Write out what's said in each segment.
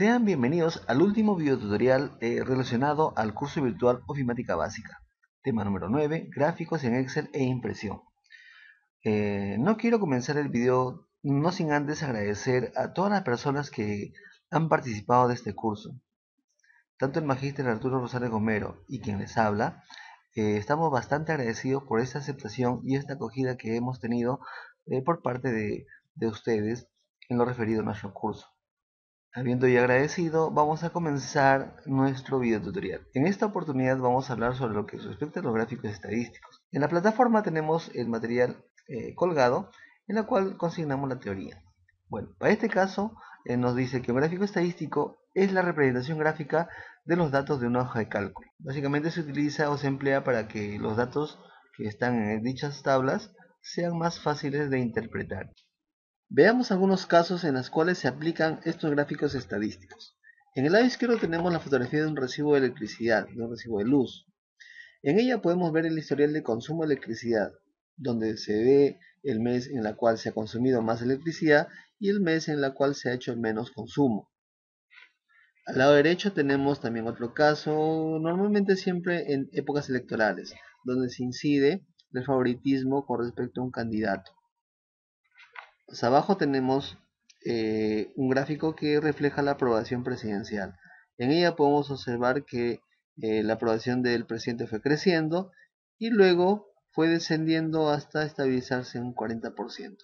Sean bienvenidos al último videotutorial relacionado al curso virtual Ofimática Básica. Tema número 9, gráficos en Excel e impresión. No quiero comenzar el video no sin antes agradecer a todas las personas que han participado de este curso. Tanto el magíster Arturo Rosales Gomero y quien les habla, estamos bastante agradecidos por esta aceptación y esta acogida que hemos tenido por parte de ustedes en lo referido a nuestro curso. Habiendo ya agradecido, vamos a comenzar nuestro video tutorial. En esta oportunidad vamos a hablar sobre lo que respecta a los gráficos estadísticos. En la plataforma tenemos el material colgado, en la cual consignamos la teoría. Bueno, para este caso nos dice que un gráfico estadístico es la representación gráfica de los datos de una hoja de cálculo. Básicamente se utiliza o se emplea para que los datos que están en dichas tablas sean más fáciles de interpretar. Veamos algunos casos en los cuales se aplican estos gráficos estadísticos. En el lado izquierdo tenemos la fotografía de un recibo de electricidad, de un recibo de luz. En ella podemos ver el historial de consumo de electricidad, donde se ve el mes en el cual se ha consumido más electricidad y el mes en el cual se ha hecho menos consumo. Al lado derecho tenemos también otro caso, normalmente siempre en épocas electorales, donde se incide el favoritismo con respecto a un candidato. Pues abajo tenemos un gráfico que refleja la aprobación presidencial. En ella podemos observar que la aprobación del presidente fue creciendo y luego fue descendiendo hasta estabilizarse en un 40%.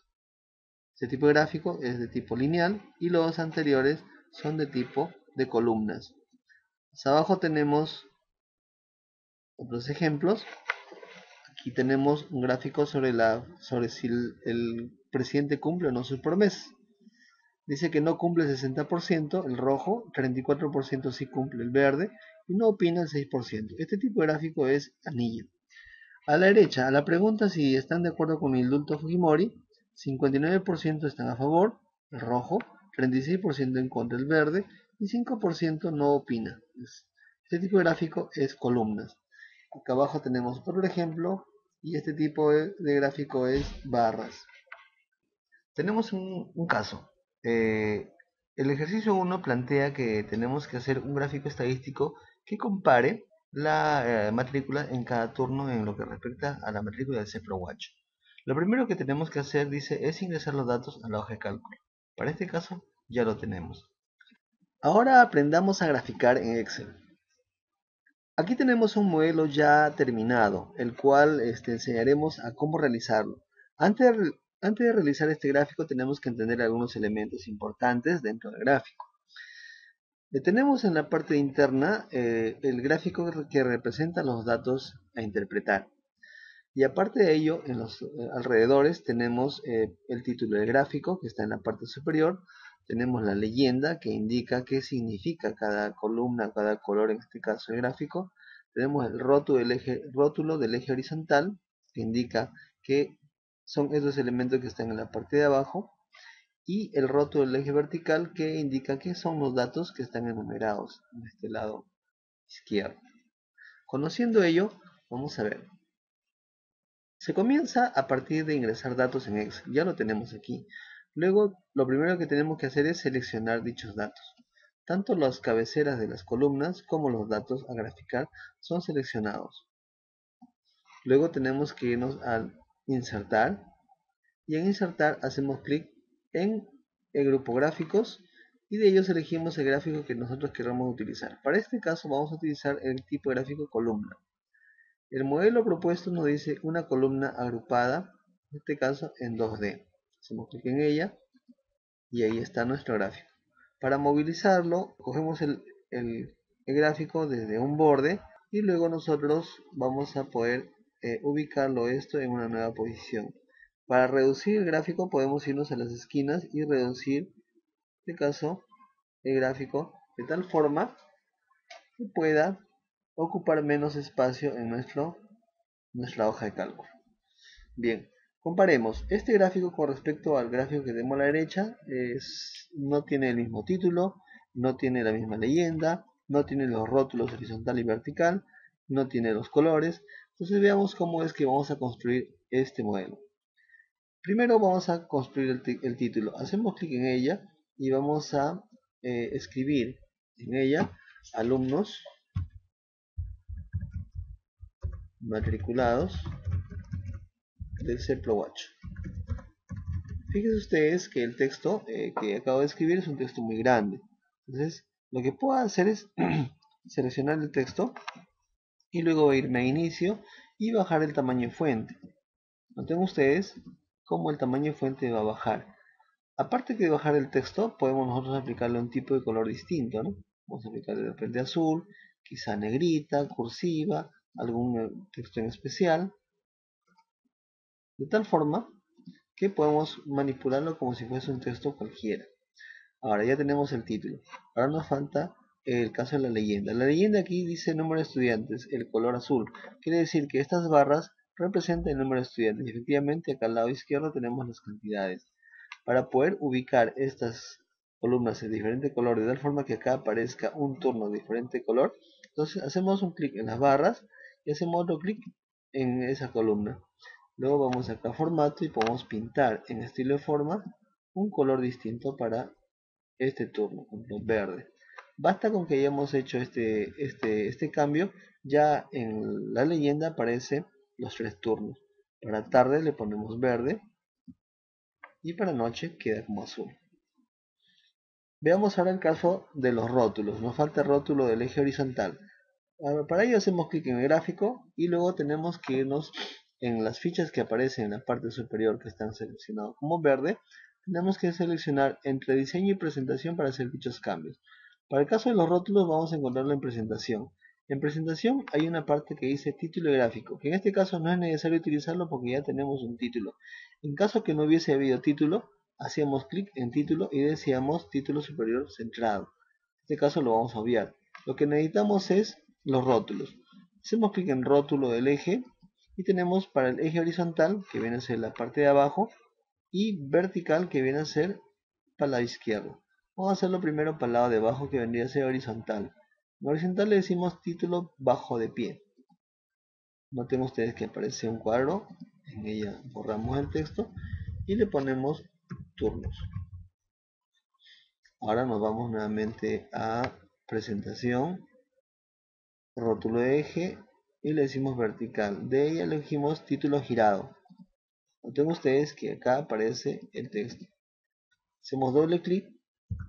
Este tipo de gráfico es de tipo lineal y los anteriores son de tipo de columnas. Más abajo tenemos otros ejemplos. Aquí tenemos un gráfico sobre si el presidente cumple o no sus promesas. Dice que no cumple el 60%, el rojo, 34% sí cumple el verde, y no opina el 6%. Este tipo de gráfico es anillo. A la derecha, a la pregunta si están de acuerdo con el indulto Fujimori, 59% están a favor, el rojo, 36% en contra, el verde, y 5% no opina. Este tipo de gráfico es columnas. Acá abajo tenemos otro ejemplo, y este tipo de gráfico es barras. Tenemos un caso. El ejercicio 1 plantea que tenemos que hacer un gráfico estadístico que compare la matrícula en cada turno en lo que respecta a la matrícula del CEPROWatch. Lo primero que tenemos que hacer, dice, es ingresar los datos a la hoja de cálculo. Para este caso ya lo tenemos. Ahora aprendamos a graficar en Excel. Aquí tenemos un modelo ya terminado, el cual enseñaremos a cómo realizarlo. Antes de realizar este gráfico tenemos que entender algunos elementos importantes dentro del gráfico. Tenemos en la parte interna el gráfico que representa los datos a interpretar. Y aparte de ello, en los alrededores tenemos el título del gráfico que está en la parte superior. Tenemos la leyenda que indica qué significa cada columna, cada color, en este caso el gráfico. Tenemos el rótulo del eje horizontal que indica que son esos elementos que están en la parte de abajo. Y el rótulo del eje vertical que indica que son los datos que están enumerados en este lado izquierdo. Conociendo ello, vamos a ver. Se comienza a partir de ingresar datos en Excel, ya lo tenemos aquí. Luego, lo primero que tenemos que hacer es seleccionar dichos datos. Tanto las cabeceras de las columnas como los datos a graficar son seleccionados. Luego tenemos que irnos al insertar y en insertar hacemos clic en el grupo gráficos y de ellos elegimos el gráfico que nosotros queramos utilizar. Para este caso vamos a utilizar el tipo de gráfico columna. El modelo propuesto nos dice una columna agrupada, en este caso en 2D. Hacemos clic en ella y ahí está nuestro gráfico. Para movilizarlo, cogemos el gráfico desde un borde y luego nosotros vamos a poder ubicarlo esto en una nueva posición. Para reducir el gráfico podemos irnos a las esquinas y reducir, en este caso, el gráfico de tal forma que pueda ocupar menos espacio en nuestra hoja de cálculo. Bien, comparemos este gráfico con respecto al gráfico que tenemos a la derecha. No tiene el mismo título, no tiene la misma leyenda, no tiene los rótulos horizontal y vertical, no tiene los colores. Entonces veamos cómo es que vamos a construir este modelo. Primero vamos a construir el título. Hacemos clic en ella y vamos a escribir en ella alumnos matriculados del CEPLO 8. Fíjense ustedes que el texto que acabo de escribir es un texto muy grande. Entonces, lo que puedo hacer es seleccionar el texto y luego irme a inicio y bajar el tamaño fuente. Noten ustedes cómo el tamaño fuente va a bajar. Aparte que de bajar el texto, podemos nosotros aplicarle un tipo de color distinto, ¿no? Vamos a aplicarle de repente azul, quizá negrita, cursiva, algún texto en especial, de tal forma que podemos manipularlo como si fuese un texto cualquiera. Ahora ya tenemos el título. Ahora nos falta el caso de la leyenda. La leyenda aquí dice número de estudiantes, el color azul. Quiere decir que estas barras representan el número de estudiantes. Y efectivamente acá al lado izquierdo tenemos las cantidades. Para poder ubicar estas columnas de diferente color, de tal forma que acá aparezca un turno de diferente color, entonces hacemos un clic en las barras y hacemos otro clic en esa columna. Luego vamos acá a formato y podemos pintar en estilo de forma un color distinto para este turno, por ejemplo verde. Basta con que hayamos hecho este cambio, ya en la leyenda aparecen los 3 turnos. Para tarde le ponemos verde y para noche queda como azul. Veamos ahora el caso de los rótulos. Nos falta el rótulo del eje horizontal. Para ello hacemos clic en el gráfico y luego tenemos que irnos en las fichas que aparecen en la parte superior que están seleccionadas como verde. Tenemos que seleccionar entre diseño y presentación para hacer dichos cambios. Para el caso de los rótulos vamos a encontrarlo en presentación. En presentación hay una parte que dice título gráfico, que en este caso no es necesario utilizarlo porque ya tenemos un título. En caso que no hubiese habido título, hacíamos clic en título y decíamos título superior centrado. En este caso lo vamos a obviar. Lo que necesitamos es los rótulos. Hacemos clic en rótulo del eje y tenemos para el eje horizontal, que viene a ser la parte de abajo, y vertical, que viene a ser para el lado izquierdo. Vamos a hacerlo primero para el lado de abajo, que vendría a ser horizontal. En horizontal le decimos título bajo de pie. Noten ustedes que aparece un cuadro, en ella borramos el texto y le ponemos turnos. Ahora nos vamos nuevamente a presentación, rótulo de eje y le decimos vertical. De ella elegimos título girado. Noten ustedes que acá aparece el texto. Hacemos doble clic,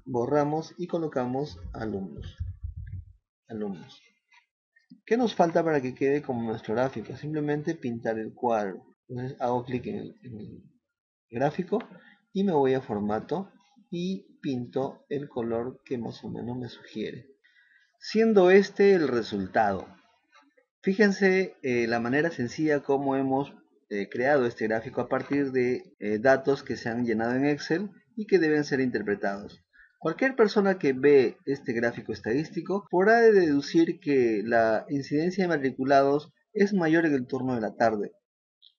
borramos y colocamos alumnos. ¿Qué nos falta para que quede como nuestro gráfico? Simplemente pintar el cuadro. Entonces hago clic en el gráfico y me voy a formato y pinto el color que más o menos me sugiere. Siendo este el resultado. Fíjense la manera sencilla como hemos creado este gráfico a partir de datos que se han llenado en Excel y que deben ser interpretados. Cualquier persona que ve este gráfico estadístico podrá deducir que la incidencia de matriculados es mayor en el turno de la tarde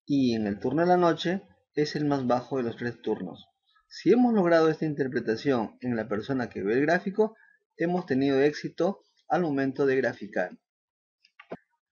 y en el turno de la noche es el más bajo de los 3 turnos. Si hemos logrado esta interpretación en la persona que ve el gráfico, hemos tenido éxito al momento de graficar.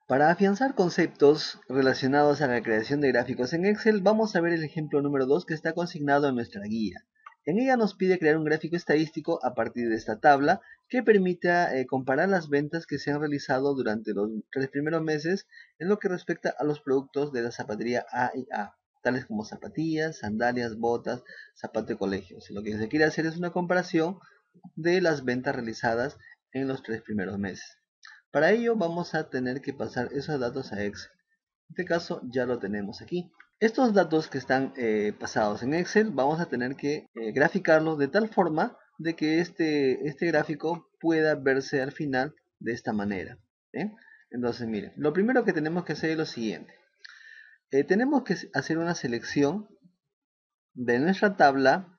Para afianzar conceptos relacionados a la creación de gráficos en Excel, vamos a ver el ejemplo número 2 que está consignado en nuestra guía. En ella nos pide crear un gráfico estadístico a partir de esta tabla que permita comparar las ventas que se han realizado durante los 3 primeros meses en lo que respecta a los productos de la zapatería A y A, tales como zapatillas, sandalias, botas, zapatos de colegio. Lo que se quiere hacer es una comparación de las ventas realizadas en los 3 primeros meses. Para ello vamos a tener que pasar esos datos a Excel. En este caso ya lo tenemos aquí. Estos datos que están pasados en Excel vamos a tener que graficarlos de tal forma de que este gráfico pueda verse al final de esta manera. ¿Bien? Entonces miren, lo primero que tenemos que hacer es lo siguiente. Tenemos que hacer una selección de nuestra tabla,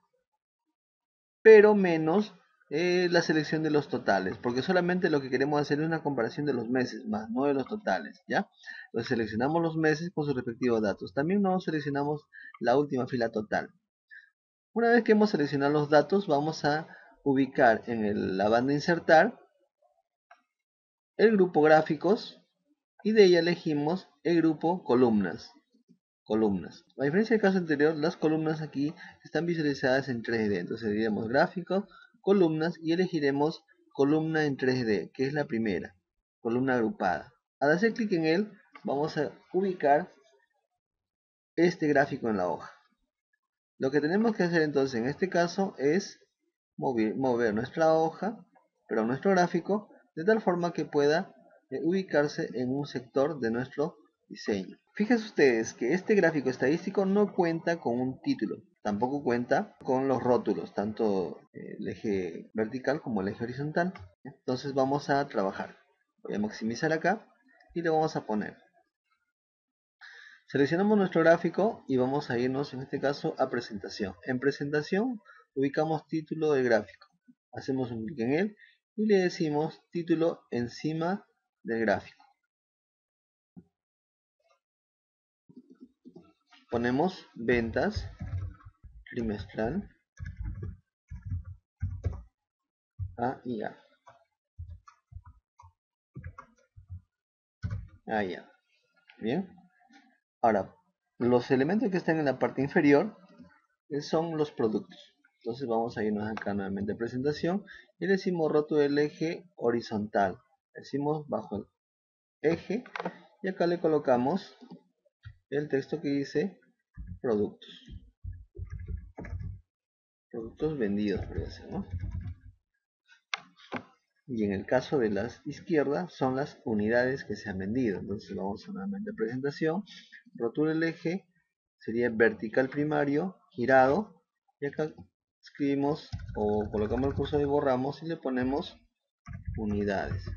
pero menos la selección de los totales, porque solamente lo que queremos hacer es una comparación de los meses, más no de los totales, ¿ya? Entonces seleccionamos los meses con sus respectivos datos. También no seleccionamos la última fila total. Una vez que hemos seleccionado los datos, vamos a ubicar en la banda insertar el grupo gráficos y de ella elegimos el grupo columnas. A diferencia del caso anterior, las columnas aquí están visualizadas en 3D. Entonces diríamos gráficos, columnas y elegiremos columna en 3D, que es la primera, columna agrupada. Al hacer clic en él, vamos a ubicar este gráfico en la hoja. Lo que tenemos que hacer entonces en este caso es mover nuestra hoja, pero nuestro gráfico, de tal forma que pueda ubicarse en un sector de nuestro diseño. Fíjense ustedes que este gráfico estadístico no cuenta con un título, tampoco cuenta con los rótulos, tanto el eje vertical como el eje horizontal. Entonces vamos a trabajar. Voy a maximizar acá y le vamos a poner. Seleccionamos nuestro gráfico y vamos a irnos en este caso a presentación. En presentación ubicamos título del gráfico. Hacemos un clic en él y le decimos título encima del gráfico. Ponemos ventas trimestral A y A. Ahí ya. Bien. Ahora, los elementos que están en la parte inferior son los productos. Entonces vamos a irnos acá nuevamente a presentación y le decimos rótulo del eje horizontal. Le decimos bajo el eje y acá le colocamos el texto que dice productos. Productos vendidos, podría ser, ¿no? Y en el caso de la izquierda son las unidades que se han vendido. Entonces vamos nuevamente a presentación, rótulo del eje, sería vertical primario, girado, y acá escribimos o colocamos el cursor y borramos y le ponemos unidades. En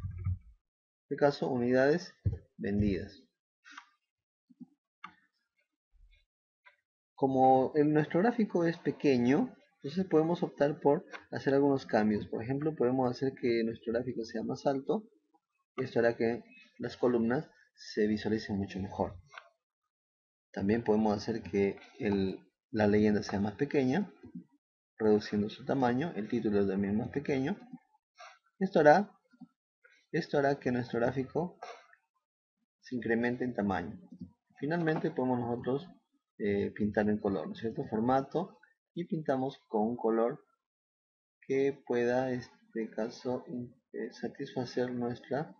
este caso, unidades vendidas. Como nuestro gráfico es pequeño, entonces podemos optar por hacer algunos cambios. Por ejemplo, podemos hacer que nuestro gráfico sea más alto. Esto hará que las columnas se visualicen mucho mejor. También podemos hacer que la leyenda sea más pequeña, reduciendo su tamaño. El título también más pequeño. Esto hará que nuestro gráfico se incremente en tamaño. Finalmente podemos nosotros pintar en color, ¿no es cierto? Formato, y pintamos con un color que pueda, en este caso, satisfacer nuestro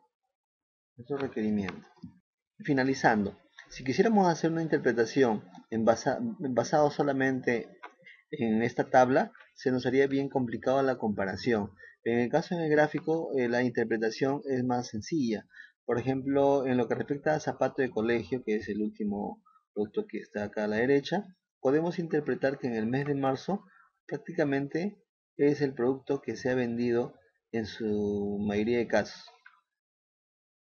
requerimiento. Finalizando, si quisiéramos hacer una interpretación basado solamente en esta tabla, se nos haría bien complicado la comparación. En el caso del gráfico, la interpretación es más sencilla. Por ejemplo, en lo que respecta a zapato de colegio, que es el último producto que está acá a la derecha, podemos interpretar que en el mes de marzo prácticamente es el producto que se ha vendido en su mayoría de casos.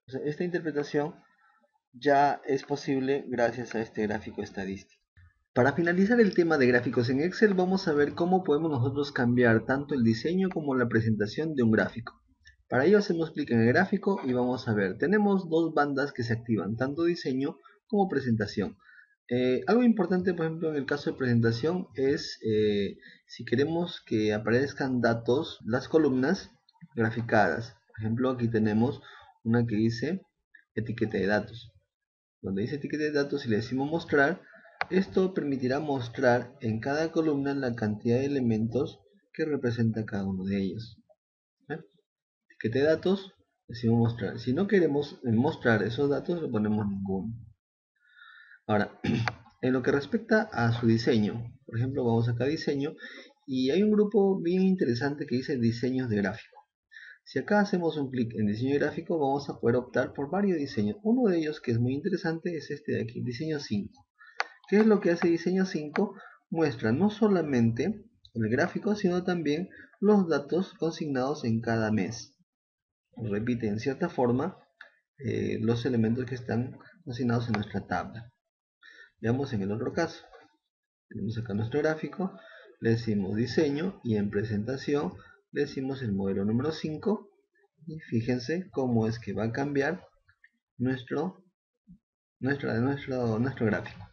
O sea, esta interpretación ya es posible gracias a este gráfico estadístico. Para finalizar el tema de gráficos en Excel, vamos a ver cómo podemos nosotros cambiar tanto el diseño como la presentación de un gráfico. Para ello hacemos clic en el gráfico y vamos a ver, tenemos dos bandas que se activan, tanto diseño como presentación. Algo importante, por ejemplo, en el caso de presentación es si queremos que aparezcan datos, las columnas graficadas. Por ejemplo, aquí tenemos una que dice etiqueta de datos. Donde dice etiqueta de datos y le decimos mostrar, esto permitirá mostrar en cada columna la cantidad de elementos que representa cada uno de ellos. Etiqueta de datos, decimos mostrar. Si no queremos mostrar esos datos, le ponemos ninguno. Ahora, en lo que respecta a su diseño, por ejemplo, vamos acá a diseño y hay un grupo bien interesante que dice diseños de gráfico. Si acá hacemos un clic en diseño gráfico, vamos a poder optar por varios diseños. Uno de ellos que es muy interesante es este de aquí, diseño 5. ¿Qué es lo que hace diseño 5? Muestra no solamente el gráfico, sino también los datos consignados en cada mes. Repite en cierta forma los elementos que están consignados en nuestra tabla. Veamos en el otro caso. Tenemos acá nuestro gráfico, le decimos diseño y en presentación le decimos el modelo número 5 y fíjense cómo es que va a cambiar nuestro gráfico.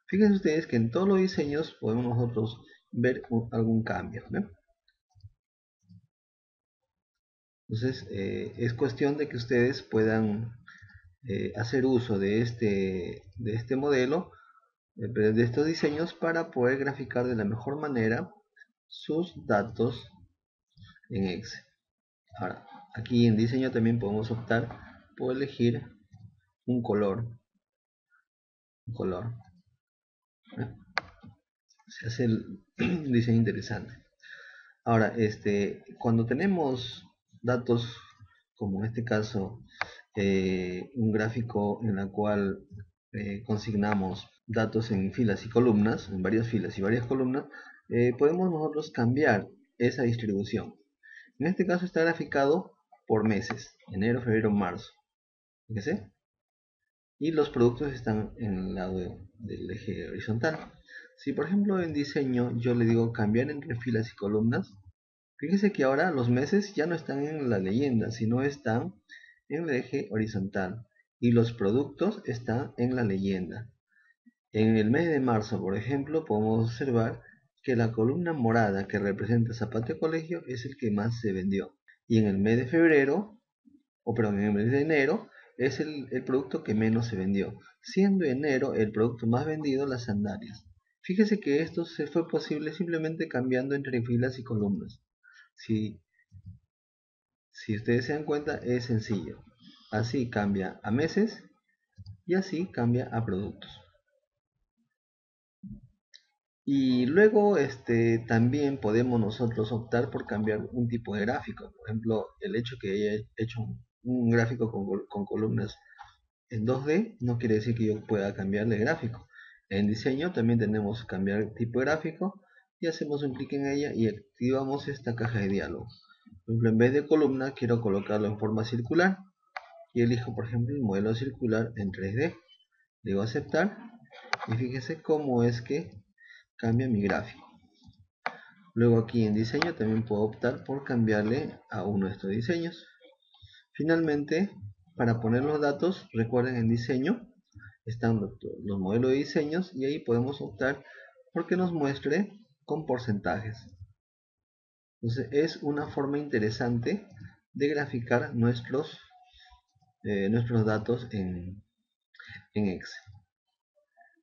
Fíjense ustedes que en todos los diseños podemos nosotros ver algún cambio, ¿no? Entonces es cuestión de que ustedes puedan hacer uso de este modelo, de estos diseños para poder graficar de la mejor manera sus datos en Excel. Ahora, aquí en diseño también podemos optar por elegir un color. Se hace el diseño interesante. Ahora, cuando tenemos datos, como en este caso, un gráfico en la cual consignamos datos en filas y columnas, en varias filas y varias columnas, podemos nosotros cambiar esa distribución. En este caso está graficado por meses, enero, febrero, marzo. ¿Fíjese? Y los productos están en el lado del eje horizontal. Si por ejemplo en diseño yo le digo cambiar entre filas y columnas, fíjese que ahora los meses ya no están en la leyenda, sino están en el eje horizontal y los productos están en la leyenda. En el mes de marzo, por ejemplo, podemos observar que la columna morada que representa Zapateo Colegio es el que más se vendió. Y en el mes de febrero, en el mes de enero, es el producto que menos se vendió, siendo enero el producto más vendido las sandalias. Fíjese que esto se fue posible simplemente cambiando entre filas y columnas. Si ustedes se dan cuenta, es sencillo. Así cambia a meses y así cambia a productos. Y luego también podemos nosotros optar por cambiar un tipo de gráfico. Por ejemplo, el hecho que haya hecho un gráfico con columnas en 2D no quiere decir que yo pueda cambiar de gráfico. En diseño también tenemos que cambiar tipo de gráfico y hacemos un clic en ella y activamos esta caja de diálogo. Por ejemplo, en vez de columna quiero colocarlo en forma circular y elijo por ejemplo el modelo circular en 3D. Le digo aceptar y fíjese cómo es que cambia mi gráfico. Luego aquí en diseño también puedo optar por cambiarle a uno de estos diseños. Finalmente, para poner los datos, recuerden en diseño están los modelos de diseños y ahí podemos optar por que nos muestre con porcentajes. Entonces es una forma interesante de graficar nuestros datos en Excel.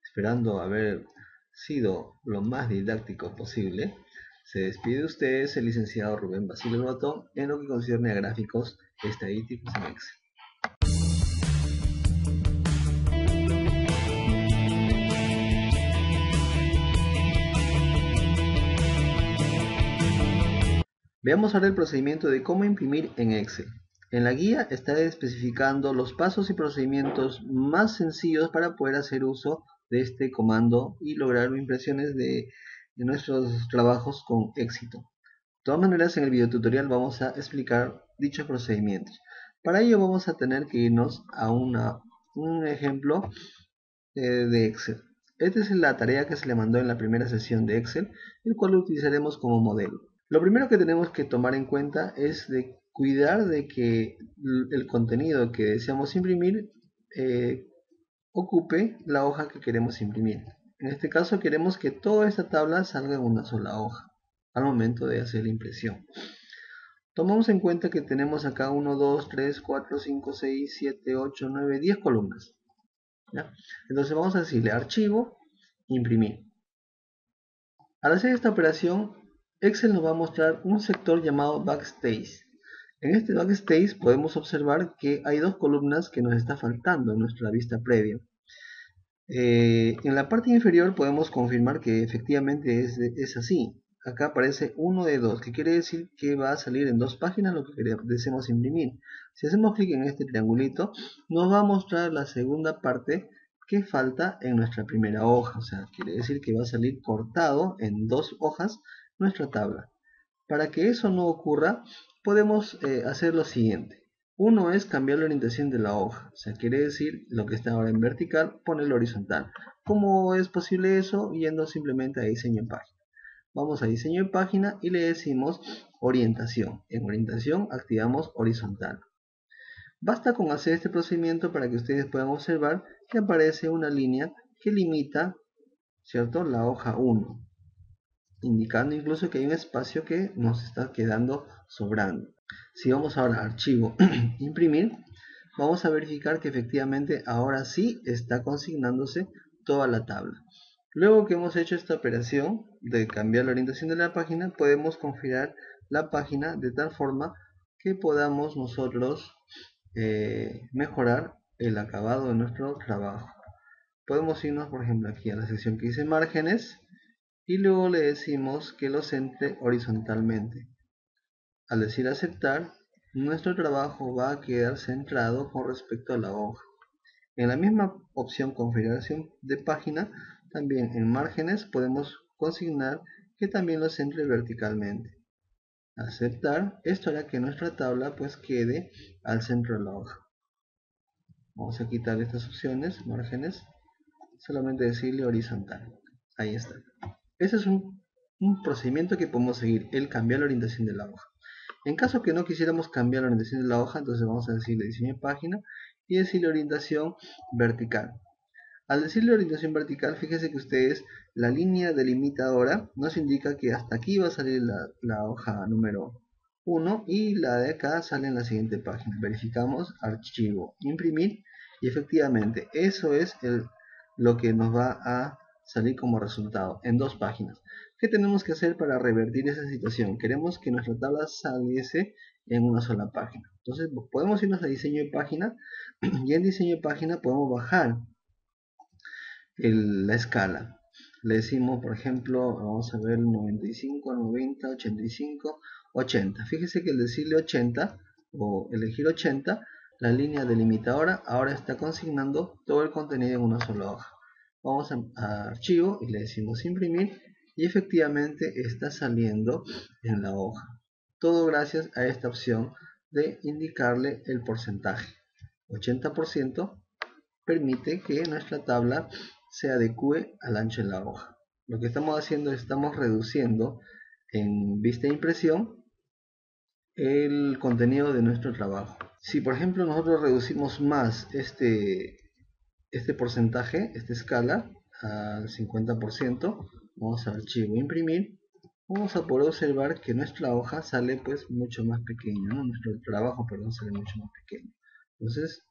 Esperando haber sido lo más didáctico posible, se despide de ustedes el licenciado Rubén Basilio Lobatón en lo que concierne a gráficos estadísticos en Excel. Veamos ahora el procedimiento de cómo imprimir en Excel. En la guía está especificando los pasos y procedimientos más sencillos para poder hacer uso de este comando y lograr impresiones de nuestros trabajos con éxito. De todas maneras, en el video tutorial vamos a explicar dichos procedimientos. Para ello vamos a tener que irnos a un ejemplo de Excel. Esta es la tarea que se le mandó en la primera sesión de Excel, el cual lo utilizaremos como modelo. Lo primero que tenemos que tomar en cuenta es de cuidar de que el contenido que deseamos imprimir ocupe la hoja que queremos imprimir. En este caso queremos que toda esta tabla salga en una sola hoja al momento de hacer la impresión. Tomamos en cuenta que tenemos acá 1, 2, 3, 4, 5, 6, 7, 8, 9, 10 columnas. ¿Ya? Entonces vamos a decirle archivo, imprimir. Al hacer esta operación, Excel nos va a mostrar un sector llamado Backstage. En este Backstage podemos observar que hay dos columnas que nos está faltando en nuestra vista previa. En la parte inferior podemos confirmar que efectivamente es así. Acá aparece 1 de 2, que quiere decir que va a salir en dos páginas lo que deseamos imprimir. Si hacemos clic en este triangulito, nos va a mostrar la segunda parte que falta en nuestra primera hoja. O sea, quiere decir que va a salir cortado en dos hojas nuestra tabla. Para que eso no ocurra, podemos hacer lo siguiente. Uno es cambiar la orientación de la hoja, o sea, quiere decir lo que está ahora en vertical, ponerlo horizontal. ¿Cómo es posible eso? Yendo simplemente a diseño en página. Vamos a diseño en página y le decimos orientación. En orientación activamos horizontal. Basta con hacer este procedimiento para que ustedes puedan observar que aparece una línea que limita, ¿cierto?, la hoja 1, indicando incluso que hay un espacio que nos está quedando sobrando. Si vamos ahora a archivo, imprimir, vamos a verificar que efectivamente ahora sí está consignándose toda la tabla. Luego que hemos hecho esta operación de cambiar la orientación de la página, podemos configurar la página de tal forma que podamos nosotros mejorar el acabado de nuestro trabajo. Podemos irnos, por ejemplo, aquí a la sección que dice márgenes y luego le decimos que lo centre horizontalmente. Al decir aceptar, nuestro trabajo va a quedar centrado con respecto a la hoja. En la misma opción configuración de página, también en márgenes podemos consignar que también lo centre verticalmente. Aceptar, esto hará que nuestra tabla pues quede al centro de la hoja. Vamos a quitar estas opciones, márgenes, solamente decirle horizontal. Ahí está. Ese es un procedimiento que podemos seguir, el cambiar la orientación de la hoja. En caso que no quisiéramos cambiar la orientación de la hoja, entonces vamos a decirle diseño de página y decirle orientación vertical. Al decirle orientación vertical, fíjense que ustedes, la línea delimitadora nos indica que hasta aquí va a salir la hoja número 1 y la de acá sale en la siguiente página. Verificamos, archivo, imprimir y efectivamente eso es lo que nos va a salir como resultado en dos páginas. ¿Qué tenemos que hacer para revertir esa situación? Queremos que nuestra tabla saliese en una sola página. Entonces podemos irnos a diseño de página y en diseño de página podemos bajar la escala. Le decimos, por ejemplo, vamos a ver 95, 90, 85, 80. Fíjese que el decirle 80 o elegir 80, la línea delimitadora ahora está consignando todo el contenido en una sola hoja. Vamos a archivo y le decimos imprimir y efectivamente está saliendo en la hoja. Todo gracias a esta opción de indicarle el porcentaje. 80% permite que nuestra tabla se adecue al ancho de la hoja. Lo que estamos haciendo es estamos reduciendo en vista de impresión el contenido de nuestro trabajo. Si por ejemplo nosotros reducimos más este porcentaje, esta escala al 50%, vamos a archivo imprimir, vamos a poder observar que nuestra hoja sale pues mucho más pequeña, ¿no? Nuestro trabajo, perdón, sale mucho más pequeño. Entonces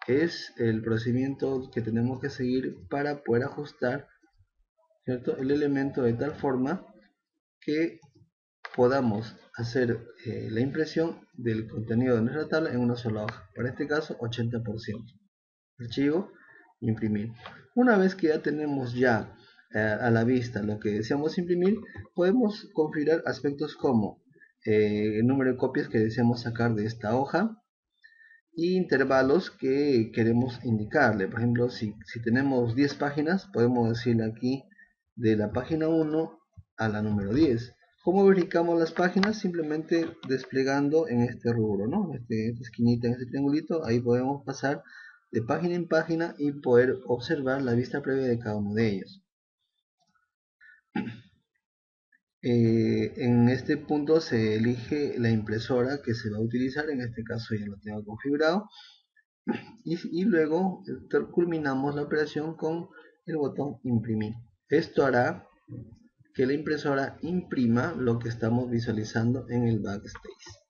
es el procedimiento que tenemos que seguir para poder ajustar, ¿cierto?, el elemento de tal forma que podamos hacer la impresión del contenido de nuestra tabla en una sola hoja. Para este caso 80%. Archivo, imprimir. Una vez que ya tenemos a la vista lo que deseamos imprimir, podemos configurar aspectos como el número de copias que deseamos sacar de esta hoja, y intervalos que queremos indicarle. Por ejemplo, si tenemos 10 páginas, podemos decirle aquí de la página 1 a la número 10. ¿Cómo verificamos las páginas? Simplemente desplegando en este rubro, ¿no? Esta esquinita, en este triangulito, ahí podemos pasar de página en página y poder observar la vista previa de cada uno de ellos. En este punto se elige la impresora que se va a utilizar, en este caso ya lo tengo configurado. Y luego culminamos la operación con el botón imprimir. Esto hará que la impresora imprima lo que estamos visualizando en el backstage.